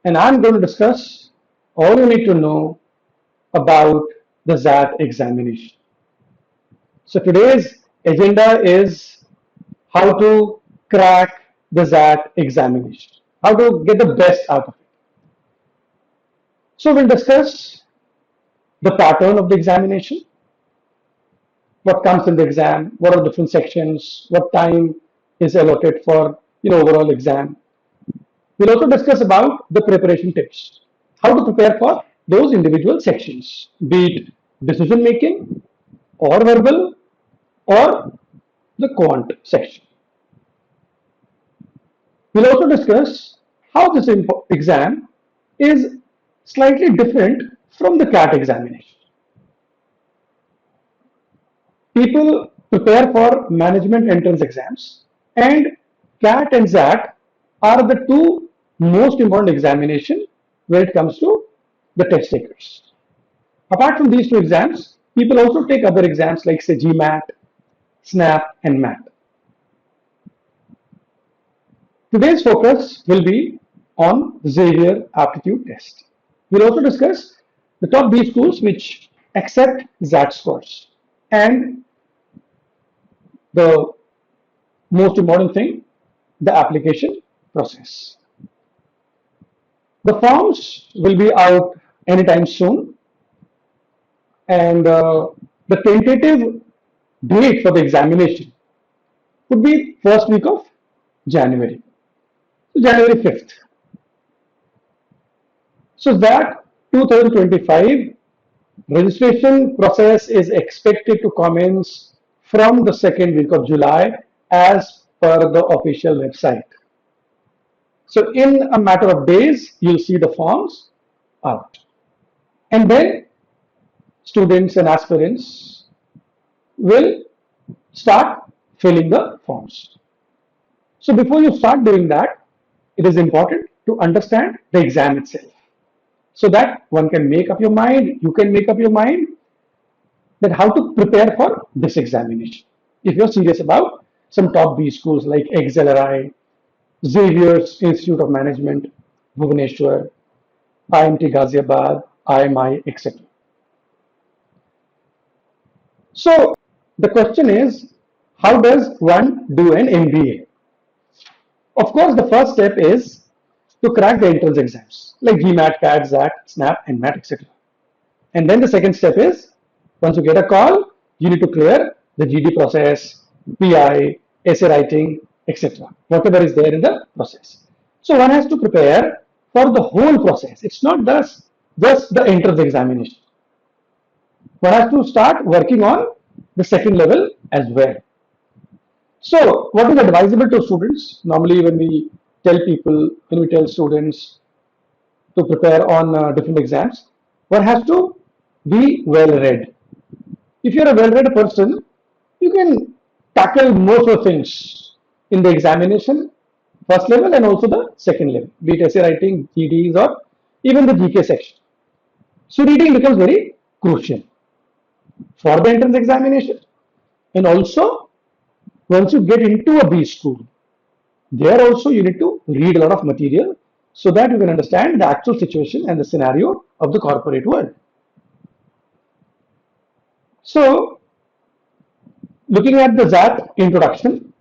and I'm going to discuss all you need to know about the XAT examination. So today's agenda is how to crack the XAT examination, how to get the best out of it. So we'll discuss the pattern of the examination, what comes in the exam, what are different sections, what time is allotted for overall exam. We'll also discuss about the preparation tips, how to prepare for those individual sections, be it decision making or verbal or the quant section. We'll also discuss how this exam is slightly different from the CAT examination. People prepare for management entrance exams, and CAT and XAT are the two most important examinations when it comes to the test takers. Apart from these two exams, people also take other exams like say GMAT, SNAP and MAT. Today's focus will be on Xavier aptitude test. We'll also discuss the top B schools which accept XAT scores, and the most important thing, the application process. The forms will be out anytime soon, and the tentative date for the examination could be first week of January, so January 5th. So that 2025 registration process is expected to commence from the second week of July as per the official website. So in a matter of days, you'll see the forms out. And then students and aspirants will start filling the forms. So before you start doing that, it is important to understand the exam itself, so that one can make up your mind, you can make up your mind that how to prepare for this examination. If you're serious about some top B schools like XLRI, Xavier's Institute of Management, Bhubaneswar, IMT Ghaziabad, IMI, etc. So the question is, how does one do an MBA? Of course, the first step is to crack the entrance exams like GMAT, CAT, XAT, SNAP, and MAT, etc. And then the second step is, once you get a call, you need to clear the GD process, PI, essay writing, etc. Whatever is there in the process. So one has to prepare for the whole process. It's not just the entrance examination. One has to start working on the second level as well. So what is advisable to students? Normally when we tell students to prepare on different exams, one has to be well read. If you're a well read person, you can tackle most of the things in the examination, first level and also the second level, be it essay writing, GDs or even the GK section. So reading becomes very crucial for the entrance examination. And also, once you get into a B school, there also you need to read a lot of material so that you can understand the actual situation and the scenario of the corporate world. So, looking at the XAT introduction,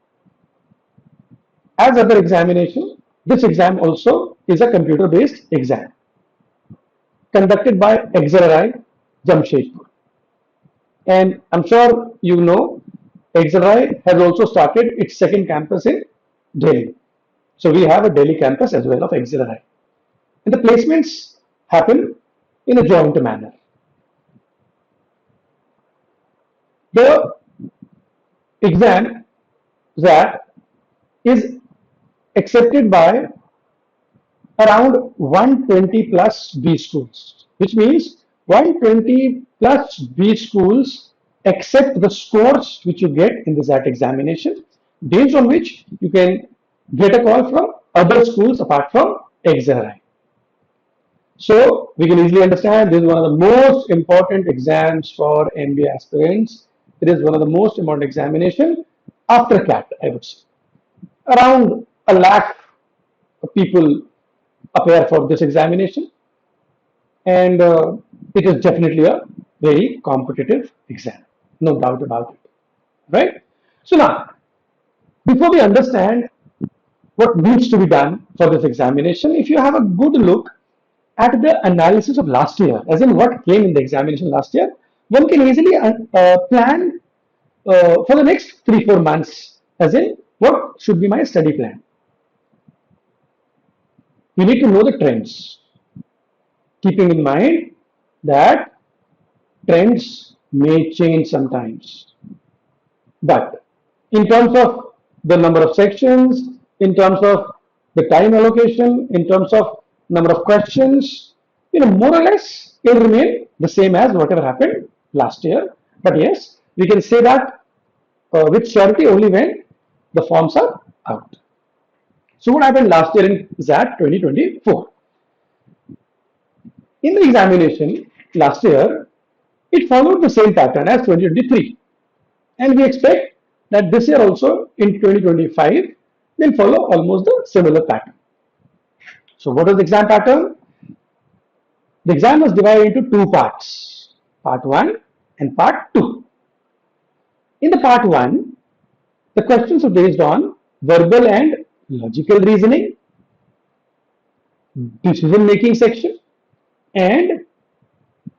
as other examination, this exam also is a computer-based exam conducted by XLRI, Jamshedpur. And I'm sure you know, XLRI has also started its second campus in Delhi. So we have a Delhi campus as well of XLRI. And the placements happen in a joint manner. The exam that is accepted by around 120 plus B schools, which means 120 plus B schools accept the scores which you get in the XAT examination, based on which you can get a call from other schools apart from XLRI. So we can easily understand this is one of the most important exams for MBA aspirants. It is one of the most important examination after CAT, I would say. Around 1 lakh people appear for this examination, and it is definitely a very competitive exam, no doubt about it, right? So now, before we understand what needs to be done for this examination, if you have a good look at the analysis of last year, as in what came in the examination last year, one can easily plan for the next 3-4 months, as in what should be my study plan. We need to know the trends, keeping in mind that trends may change sometimes. But in terms of the number of sections, in terms of the time allocation, in terms of number of questions, more or less it will remain the same as whatever happened last year. But yes, we can say that with surety only when the forms are out. So what happened last year in XAT 2024? In the examination last year, it followed the same pattern as 2023. And we expect that this year also in 2025 will follow almost the similar pattern. So what is the exam pattern? The exam was divided into two parts, part 1 and part 2. In the part 1, the questions are based on verbal and logical reasoning, decision making section, and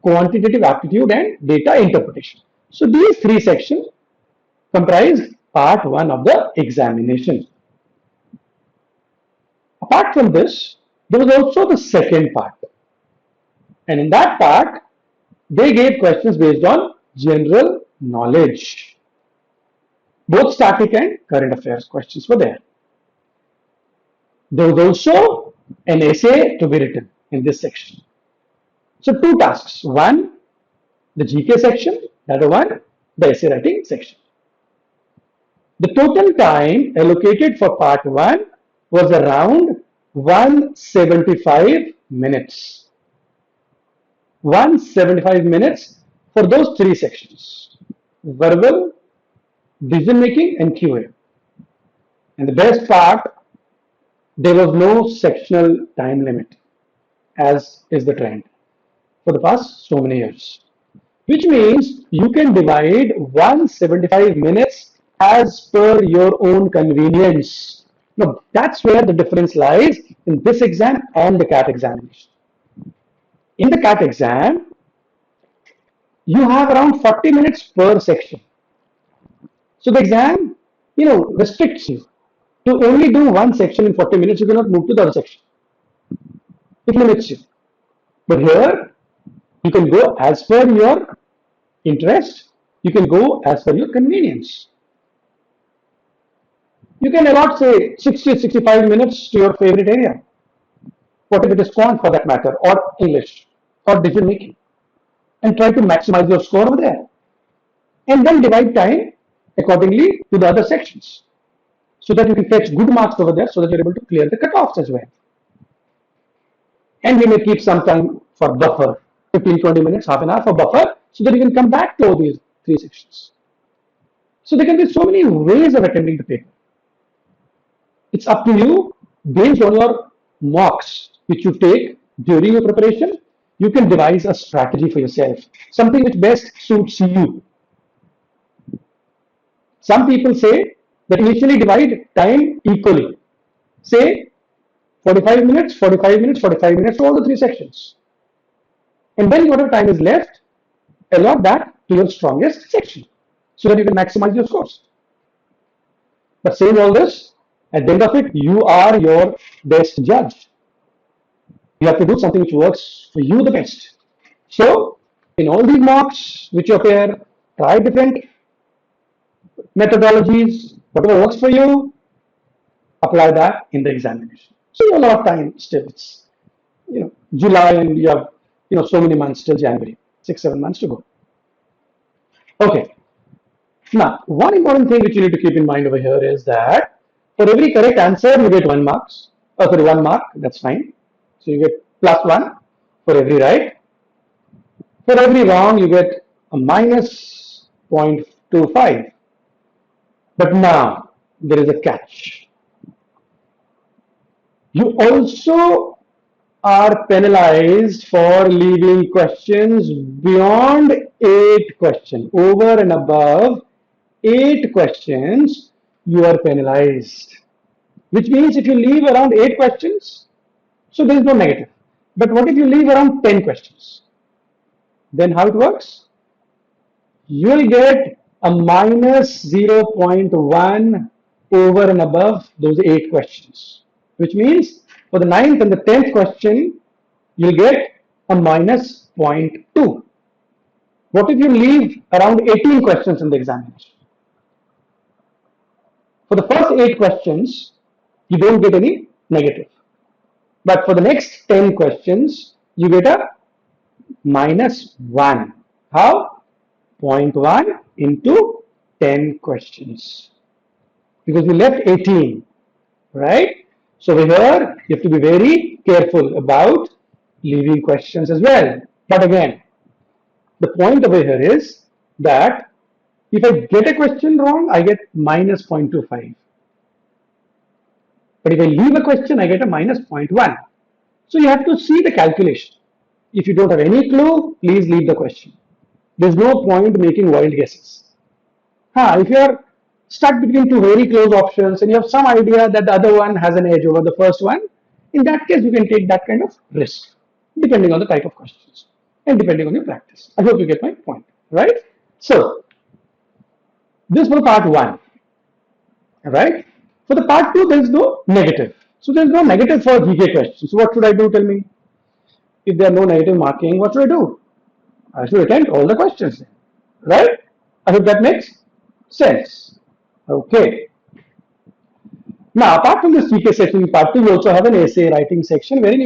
quantitative aptitude and data interpretation. So these three sections comprise part 1 of the examination. Apart from this, there was also the second part. And in that part, they gave questions based on general knowledge. Both static and current affairs questions were there. There was also an essay to be written in this section. So two tasks. One, the GK section. The other one, the essay writing section. The total time allocated for part 1 was around 175 minutes. 175 minutes for those three sections: verbal, decision making, and QA. And the best part, there was no sectional time limit, as is the trend for the past so many years. Which means you can divide 175 minutes as per your own convenience. Now, that's where the difference lies in this exam and the CAT examination. In the CAT exam, you have around 40 minutes per section. So the exam, restricts you to only do one section in 40 minutes. You cannot move to the other section. It limits you. But here, you can go as per your interest. You can go as per your convenience. You can allot, say, 60-65 minutes to your favorite area. What if it is Quant for that matter, or English, or decision making, and try to maximize your score over there. And then divide time accordingly to the other sections, so that you can fetch good marks over there, so that you're able to clear the cutoffs as well. And you may keep some time for buffer, 15-20 minutes, half an hour for buffer, so that you can come back to all these three sections. So there can be so many ways of attending the paper. It's up to you, based on your mocks which you take during your preparation. You can devise a strategy for yourself, something which best suits you. Some people say that initially divide time equally. Say 45 minutes, 45 minutes, 45 minutes to all the three sections. And then whatever time is left, allot that to your strongest section, so that you can maximize your scores. But saying all this, at the end of it, you are your best judge. You have to do something which works for you the best. So, in all these mocks which you appear, try different methodologies, whatever works for you, apply that in the examination. So you have a lot of time still. It's July, and you have so many months till January, 6-7 months to go. Okay. Now, one important thing which you need to keep in mind over here is that for every correct answer you get 1 mark. Sorry, 1 mark. That's fine. So you get +1 for every right. For every wrong, you get a minus 0.25. But now there is a catch. You also are penalized for leaving questions beyond 8 questions. Over and above 8 questions, you are penalized. Which means if you leave around 8 questions, so there is no negative. But what if you leave around 10 questions? Then how it works? You will get a minus 0.1 over and above those 8 questions. Which means for the 9th and the 10th question, you'll get a minus zero point 0.2. What if you leave around 18 questions in the examination? For the first 8 questions, you don't get any negative. But for the next 10 questions, you get a minus 1. How? 0.1 into 10 questions. Because we left 18, right? So here, you have to be very careful about leaving questions as well. But again, the point over here is that if I get a question wrong, I get minus 0.25. But if I leave a question, I get a minus 0.1. So you have to see the calculation. If you don't have any clue, please leave the question. There's no point making wild guesses. If you are stuck between two very close options and you have some idea that the other one has an edge over the first one, in that case, you can take that kind of risk, depending on the type of questions and depending on your practice. I hope you get my point, right? So, this was part 1, right? For the part 2, there is no negative. So, there is no negative for GK questions. So, what should I do? Tell me. If there are no negative marking, what should I do? I should attempt all the questions, right? I hope that makes sense. Okay. Now, apart from this GK section part 2, we also have an essay writing section wherein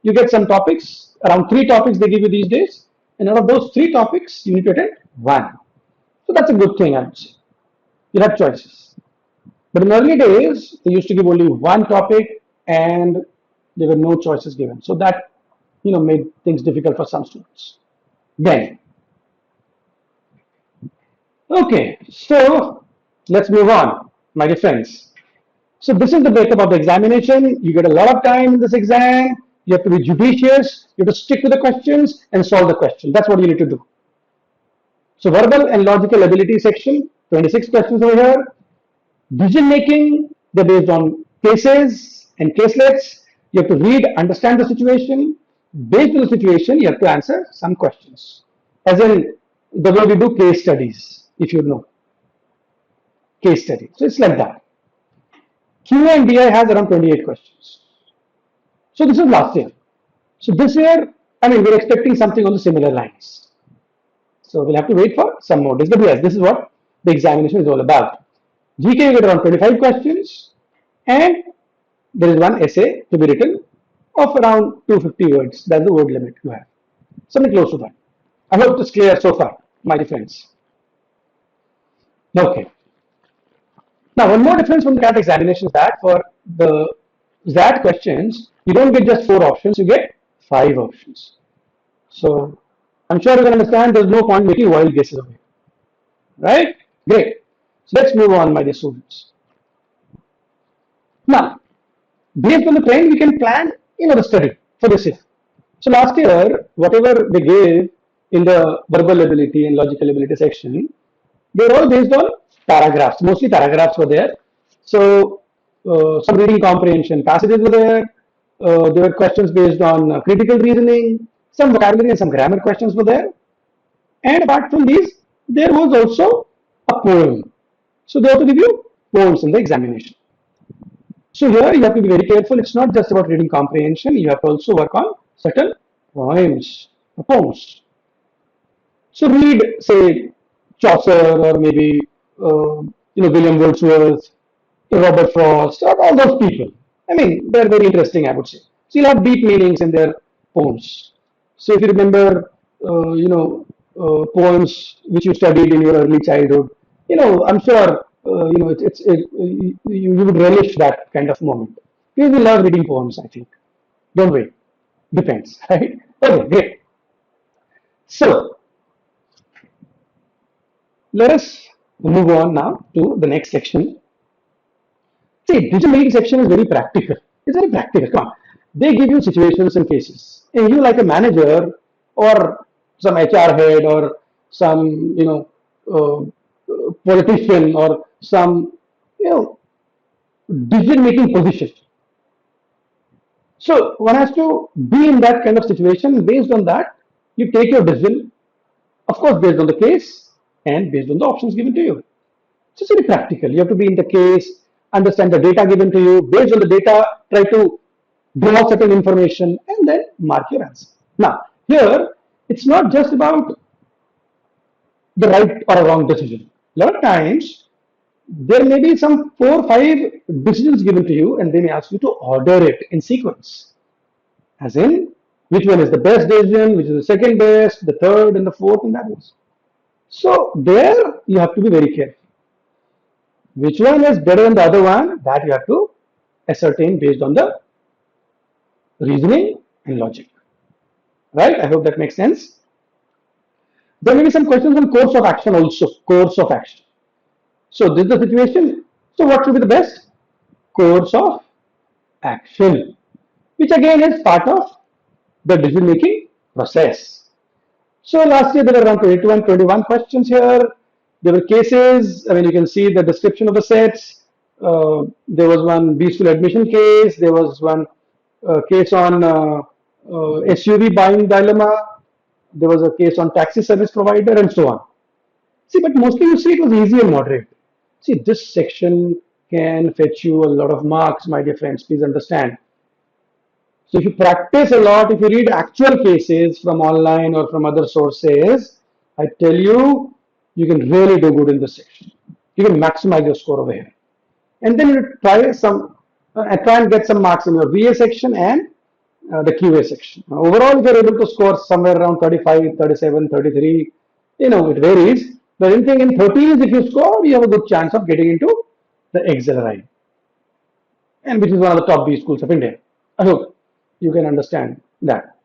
you get some topics, around 3 topics they give you these days, and out of those 3 topics, you need to attempt 1. So that's a good thing, I would say. You have choices. But in early days, they used to give only 1 topic and there were no choices given. So that made things difficult for some students. Then, okay, so let's move on, my dear friends. So this is the breakup of the examination. You get a lot of time in this exam. You have to be judicious. You have to stick to the questions and solve the question. That's what you need to do. So verbal and logical ability section, 26 questions over here. Decision making, they're based on cases and caselets. You have to read, understand the situation. Based on the situation, you have to answer some questions. As in the way we do case studies, if you know. Case study. So it's like that. QA and DI has around 28 questions. So this is last year. So this year, we're expecting something on the similar lines. So we'll have to wait for some more days. But yes, this is what the examination is all about. GK, you get around 25 questions. And there is one essay to be written of around 250 words. That's the word limit you have. Something close to that. I hope this is clear so far, my dear friends. Okay. Now, one more difference from the CAT examination is that for the XAT questions, you don't get just 4 options, you get 5 options. So, I'm sure you can understand there's no point making wild guesses of it. Right? Great. So, let's move on, my dear students. Now, based on the trend, we can plan, the study for this year. So, last year, whatever they gave in the verbal ability and logical ability section, they're all based on paragraphs. Mostly paragraphs were there. So some reading comprehension passages were there. There were questions based on critical reasoning. Some vocabulary and some grammar questions were there. And apart from these, there was also a poem. So they have to give you poems in the examination. So here you have to be very careful. It's not just about reading comprehension. You have to also work on certain poems. So read, say, Chaucer or maybe William Wordsworth, Robert Frost, or all those people. They're very interesting, I would say. So you'll have deep meanings in their poems. So if you remember, poems which you studied in your early childhood, I'm sure, you would relish that kind of moment. You will love reading poems, I think. Don't wait. Depends, right? Okay, great. So, let us move on now to the next section. See, decision making section is very practical. It's very practical. Come on. They give you situations and cases, and you, like a manager or some HR head or some politician or some you know decision making position. So one has to be in that kind of situation. Based on that, you take your decision, of course, based on the case and based on the options given to you. So it's very practical. You have to be in the case, understand the data given to you. Based on the data, try to draw certain information and then mark your answer. Now, here, it's not just about the right or wrong decision. A lot of times, there may be some 4 or 5 decisions given to you, and they may ask you to order it in sequence. As in, which one is the best decision, which is the second best, the third, and the fourth, and that is. So, there you have to be very careful. Which one is better than the other one, that you have to ascertain based on the reasoning and logic. Right? I hope that makes sense. There may be some questions on course of action also. Course of action. So this is the situation. So what should be the best? Course of action, which again is part of the decision making process. So last year there were around 22 and 21 questions here. There were cases. I mean, you can see the description of the sets. There was one B school admission case. There was one case on SUV buying dilemma. There was a case on taxi service provider and so on. See, but mostly you see it was easy and moderate. See, this section can fetch you a lot of marks, my dear friends. Please understand. So if you practice a lot, if you read actual cases from online or from other sources, I tell you, you can really do good in this section. You can maximize your score over here. And then you try and get some marks in your VA section and the QA section. Overall, if you're able to score somewhere around 35, 37, 33, it varies. But anything in 30s, if you score, you have a good chance of getting into the XLRI, and which is one of the top B schools of India. I hope you can understand that.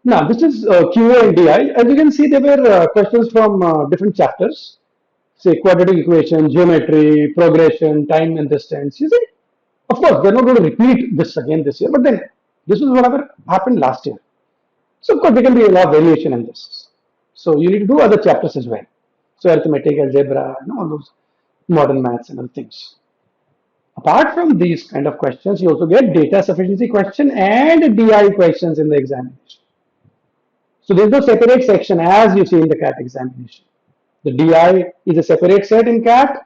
Now, this is QA and DI. As you can see, there were questions from different chapters, say quadratic equation, geometry, progression, time and distance. You see, of course, they're not going to repeat this again this year, but then this is whatever happened last year. So, of course, there can be a lot of variation in this. So, you need to do other chapters as well. So, arithmetic, algebra, all those modern maths and other things. Apart from these kind of questions, you also get data sufficiency question and DI questions in the examination. So, there is no separate section as you see in the CAT examination. The DI is a separate set in CAT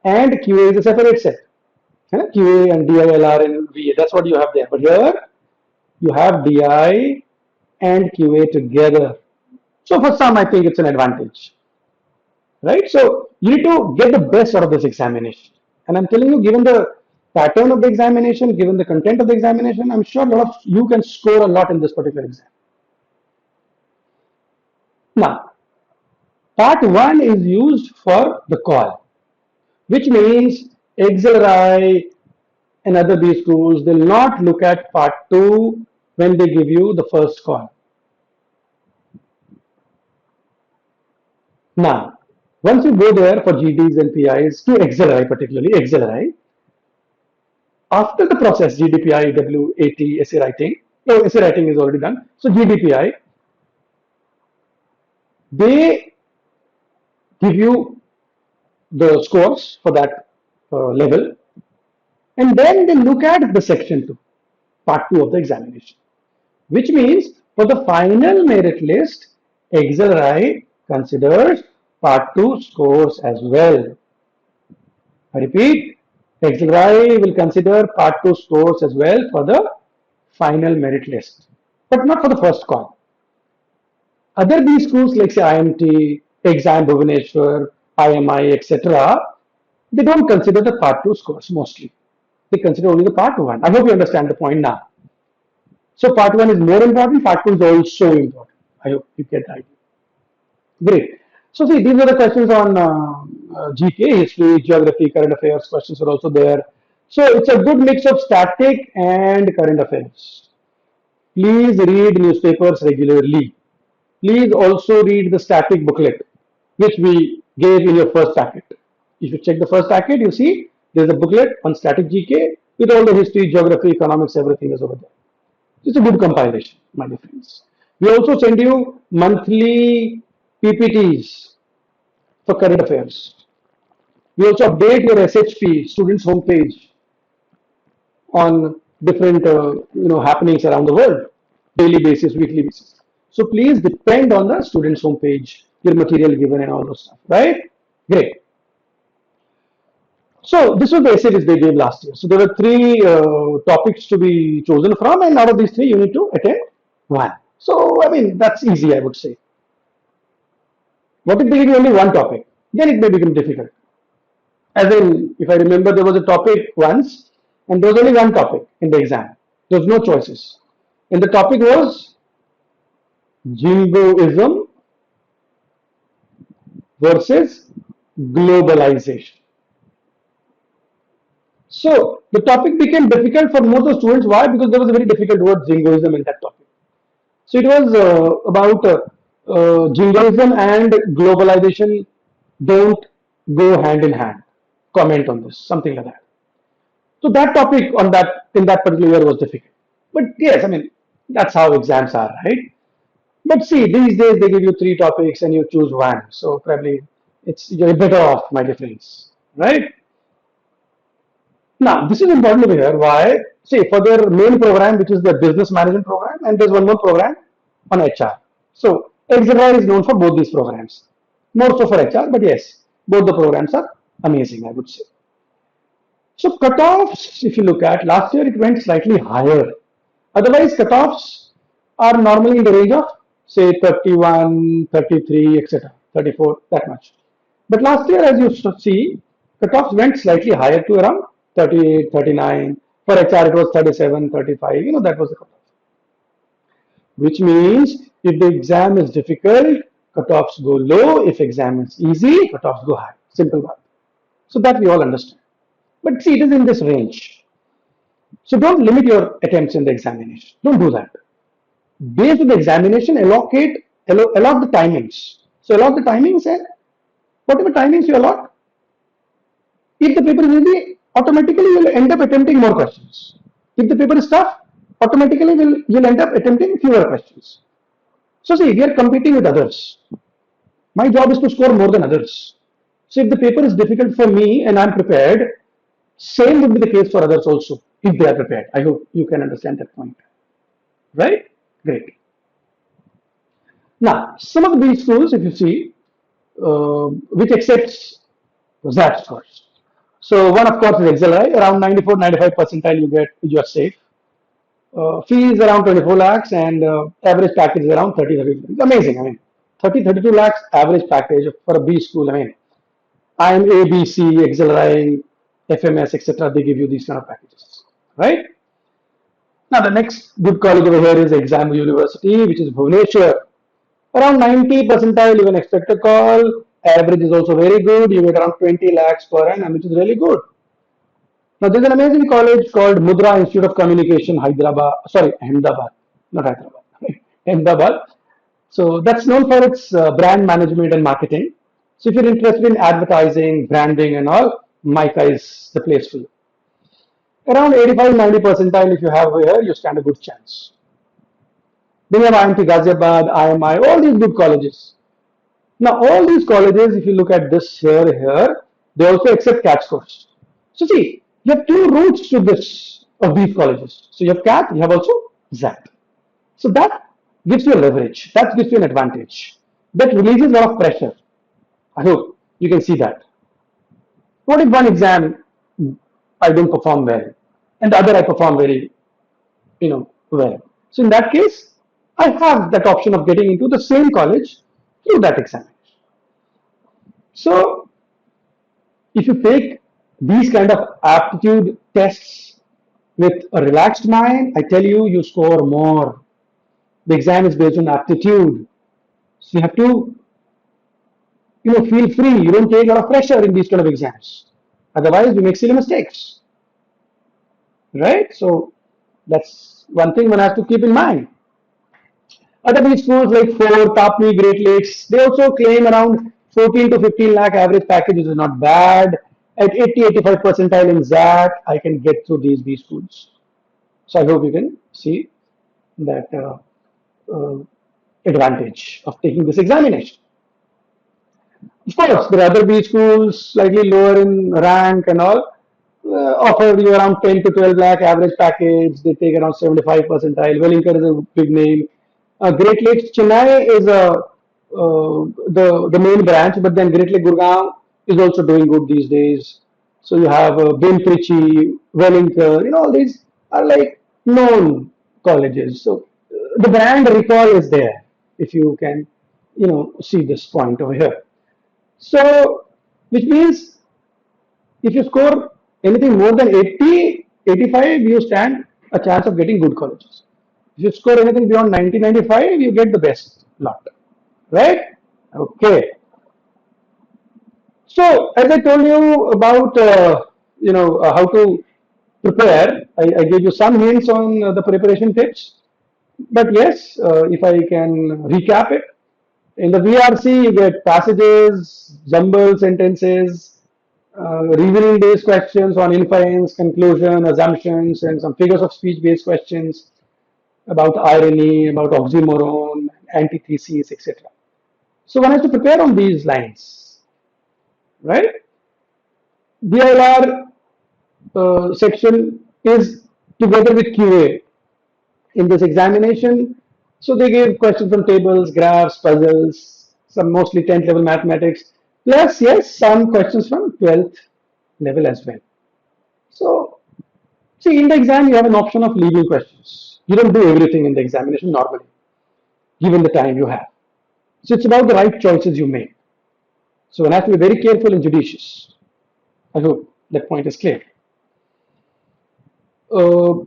and QA is a separate set. QA and DILR in VA, that's what you have there. But here, you have DI and QA together. So for some, I think it's an advantage, right? So you need to get the best out of this examination. And I'm telling you, given the pattern of the examination, given the content of the examination, I'm sure a lot of you can score a lot in this particular exam. Now, part 1 is used for the call, which means XLRI and other B schools will not look at part 2 when they give you the first call. Now, once you go there for GDs and PIs to XLRI, particularly XLRI, after the process GDPI, WAT, essay writing, essay writing is already done. So GDPI, they give you the scores for that level, and then they look at the section 2, part 2 of the examination, which means for the final merit list, XLRI considers part 2 scores as well. I repeat, XLRI will consider part 2 scores as well for the final merit list, but not for the first call. Other B schools like say IMT, Exam Bhubaneswar, IMI, etc., they don't consider the part 2 scores mostly. They consider only the part 1. I hope you understand the point now. So part 1 is more important, part 2 is also important. I hope you get the idea. Great. So see, these are the questions on GK, history, geography, current affairs. Questions are also there. So it's a good mix of static and current affairs. Please read newspapers regularly. Please also read the static booklet, which we gave in your first packet. If you check the first packet, you see there's a booklet on static GK with all the history, geography, economics, everything is over there. It's a good compilation, my dear friends. We also send you monthly PPTs for current affairs. We also update your SHP, students' homepage, on different happenings around the world, daily basis, weekly basis. So please depend on the students' homepage, your material given and all those stuff, right? Great. So this was the essay which they gave last year. So there were three topics to be chosen from, and out of these three, you need to attend one. So I mean that's easy, I would say. What if they give you only one topic? Then it may become difficult. As in, if I remember, there was a topic once, and there was only one topic in the exam. There was no choices, and the topic was jingoism versus globalization. So the topic became difficult for most of the students. Why? Because there was a very difficult word, jingoism, in that topic. So it was about jingoism and globalization don't go hand in hand. Comment on this, something like that. So that topic on that in that particular year was difficult. But yes, I mean that's how exams are, right? But see, these days they give you three topics and you choose one. So probably you're better off, my dear friends, right? Now, this is important over here. Why? See, for their main program, which is the business management program, and there's one more program on HR. So, XLRI is known for both these programs. More so for HR, but yes, both the programs are amazing, I would say. So, cutoffs, if you look at, last year it went slightly higher. Otherwise, cutoffs are normally in the range of, say, 31, 33, etc., 34, that much. But last year, as you see, cutoffs went slightly higher to around 38, 39. For HR, it was 37, 35. That was the cutoff. Which means if the exam is difficult, cutoffs go low. If exam is easy, cutoffs go high. Simple one. So that we all understand. But see, it is in this range. So don't limit your attempts in the examination. Don't do that. Based on the examination, allot the timings. So allot the timings, and whatever timings you allot, if the paper is easy, automatically you will end up attempting more questions. If the paper is tough, automatically you'll end up attempting fewer questions. So see, we are competing with others. My job is to score more than others. So if the paper is difficult for me and I'm prepared, same would be the case for others also, if they are prepared. I hope you can understand that point. Right? Great. Now, some of these schools, if you see, which accepts XAT scores. So one, of course, is XLRI. Around 94, 95 percentile you are safe. Fee is around 24 lakhs, and average package is around 30, 32. It's amazing. I mean, 30, 32 lakhs average package for a B school. I mean, IM, ABC, XLRI, FMS, etc. They give you these kind of packages, right? Now, the next good college over here is Exam University, which is Bhubaneswar. Around 90 percentile, you can expect a call. Average is also very good. You get around 20 lakhs per annum, which is really good. Now, there's an amazing college called Mudra Institute of Communication, Ahmedabad, not Hyderabad, Ahmedabad. So that's known for its brand management and marketing. So if you're interested in advertising, branding, and all, MICA is the place for you. Around 85, 90 percentile, if you have here, you stand a good chance. Then you have IMT Ghaziabad, IMI, all these good colleges. Now, all these colleges, if you look at this here, they also accept CAT scores. So see, you have two routes to this of these colleges. So you have CAT, you have also XAT. So that gives you a leverage. That gives you an advantage. That releases a lot of pressure. I hope you can see that. What if one exam I don't perform well, and the other I perform very, well? So in that case, I have that option of getting into the same college through that examination. So if you take these kind of aptitude tests with a relaxed mind, I tell you, you score more. The exam is based on aptitude. So you have to, feel free. You don't take a lot of pressure in these kind of exams. Otherwise, you make silly mistakes. Right? So that's one thing one has to keep in mind. Other big schools like Ford, Tapni, Great Lakes, they also claim around 14 to 15 lakh average package, which is not bad. At 80, 85 percentile in XAT, I can get through these B schools. So I hope you can see that uh, advantage of taking this examination. Of course, there are other B schools slightly lower in rank and all, offer you around 10 to 12 lakh average package. They take around 75 percentile. Wellington is a big name. Great Lakes Chennai is the main branch, but then Great Lake Gurgaon is also doing good these days. So you have Bimprichi, Wellington, all these are like known colleges. So the brand recall is there if you can, see this point over here. So, which means if you score anything more than 80, 85, you stand a chance of getting good colleges. If you score anything beyond 90, 95, you get the best lot. Right? Okay. So, as I told you about, how to prepare, I gave you some hints on the preparation tips. But yes, if I can recap it, in the VRC, you get passages, jumble sentences, reasoning based questions on inference, conclusion, assumptions, and some figures of speech based questions about irony, about oxymoron, antithesis, etc. So one has to prepare on these lines, right? DLR section is together with QA in this examination. So they gave questions from tables, graphs, puzzles, some mostly 10th level mathematics, plus, yes, some questions from 12th level as well. So, see, in the exam, you have an option of leaving questions. You don't do everything in the examination normally, given the time you have. So, it's about the right choices you make. So, one has to be very careful and judicious. I hope that point is clear. Uh,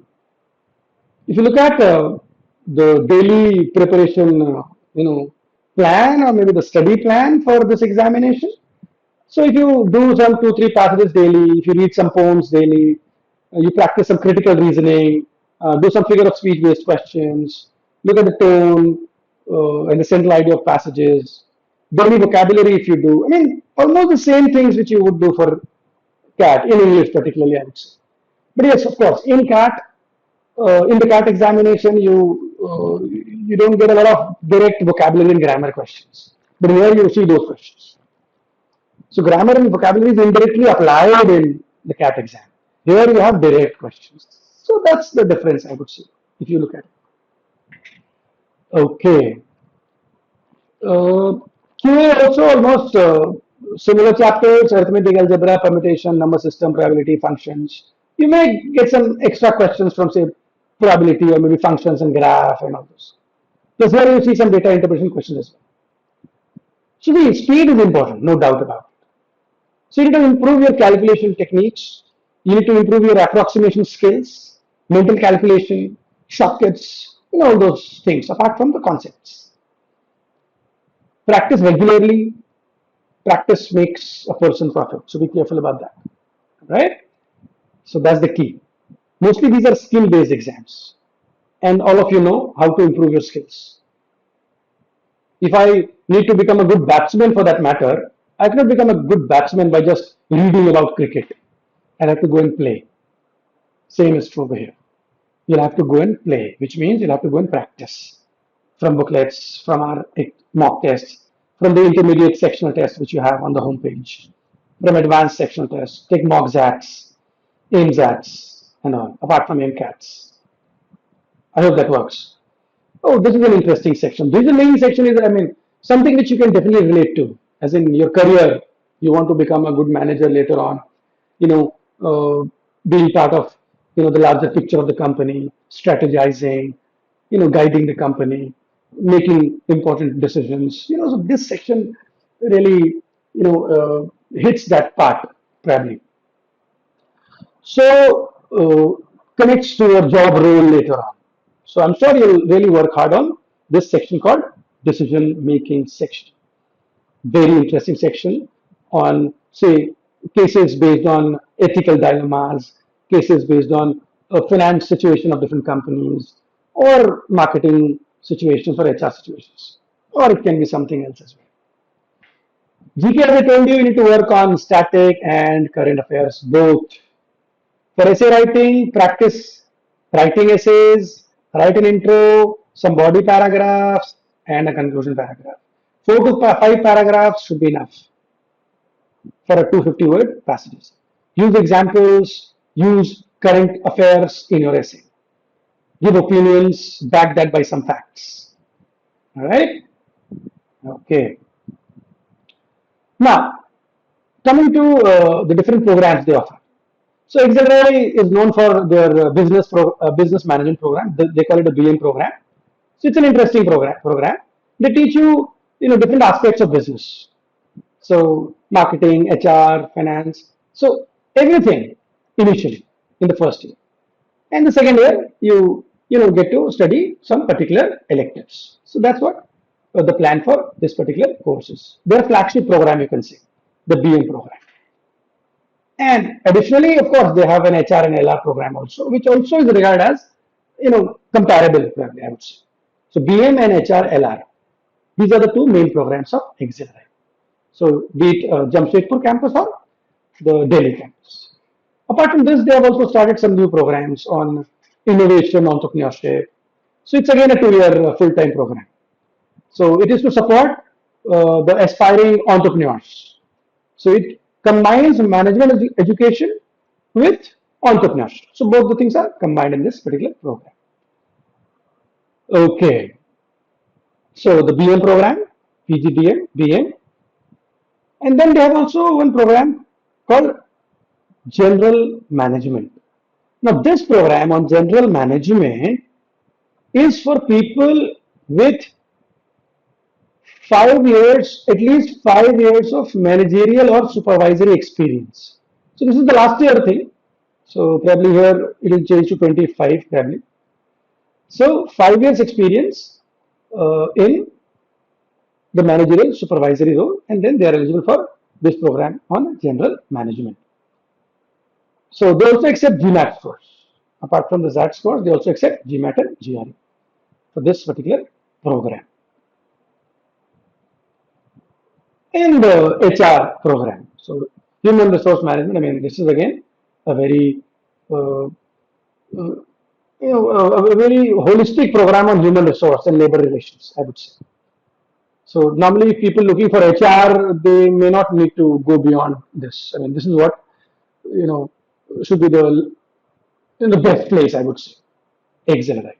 if you look at the daily preparation, plan or maybe the study plan for this examination. So if you do some 2, 3 passages daily, if you read some poems daily, you practice some critical reasoning, do some figure of speech based questions, look at the tone and the central idea of passages, daily vocabulary if you do. I mean, almost the same things which you would do for CAT, in English particularly, I would say. But yes, of course, in the CAT examination, you don't get a lot of direct vocabulary and grammar questions. But here you see those questions. So grammar and vocabulary is indirectly applied in the CAT exam. Here you have direct questions. So that's the difference, I would say, if you look at it. Okay. QA also almost similar chapters, arithmetic, algebra, permutation, number system, probability, functions. You may get some extra questions from, say, probability or maybe functions and graph and all those. Plus here you see some data interpretation questions as well. So the speed is important, no doubt about it. So you need to improve your calculation techniques. You need to improve your approximation skills, mental calculation, shortcuts, all those things apart from the concepts. Practice regularly. Practice makes a person perfect. So be careful about that. Right? So that's the key. Mostly these are skill-based exams. And all of you know how to improve your skills. If I need to become a good batsman for that matter, I cannot become a good batsman by just reading about cricket. I have to go and play. Same is true over here. You'll have to go and play, which means you'll have to go and practice from booklets, from our mock tests, from the intermediate sectional test which you have on the homepage, from advanced sectional tests, take mock XATs, aimcats, and all, apart from aimcats. I hope that works. Oh, this is an interesting section. Reasoning section is, something which you can definitely relate to, as in your career. You want to become a good manager later on. Being part of, the larger picture of the company, strategizing, guiding the company, making important decisions. So this section really, hits that part probably. So connects to your job role later on. So I'm sure you'll really work hard on this section called decision making section. Very interesting section on, say, cases based on ethical dilemmas, cases based on a finance situation of different companies, or marketing situations or HR situations, or it can be something else as well. GK, as I told you, you need to work on static and current affairs both. For essay writing, practice writing essays, write an intro, some body paragraphs, and a conclusion paragraph. 4 to 5 paragraphs should be enough for a 250-word passages. Use examples, use current affairs in your essay. Give opinions, back that by some facts. All right? Okay. Now, coming to the different programs they offer. So XLRI is known for their business management program. They call it a BM program. So it's an interesting program. They teach you different aspects of business. So marketing, HR, finance. So everything initially in the first year, and the second year you get to study some particular electives. So that's what the plan for this particular course is. Their flagship program, you can say, the BM program. And additionally, of course, they have an HR and LR program also, which also is regarded as, comparable, I would say. So BM and HR, LR, these are the two main programs of XLRI. So be it Jamshedpur campus or the Delhi campus. Apart from this, they have also started some new programs on innovation, entrepreneurship. So it's again a 2-year full-time program. So it is to support the aspiring entrepreneurs. So it combines management education with entrepreneurship. So both the things are combined in this particular program. Okay. So the BM program, PGDM, BM, and then they have also one program called General Management. Now this program on General Management is for people with 5 years, at least 5 years of managerial or supervisory experience. So this is the last year thing. So probably here it will change to 25 probably. So 5 years experience in the managerial supervisory role, and then they are eligible for this program on general management. So they also accept GMAT scores. Apart from the XAT scores, they also accept GMAT and GRE for this particular program. And the HR program. So human resource management. I mean, this is again a very a very holistic program on human resource and labor relations, I would say. So normally people looking for HR, they may not need to go beyond this. I mean, this is what should be the in the best place, I would say, XLRI.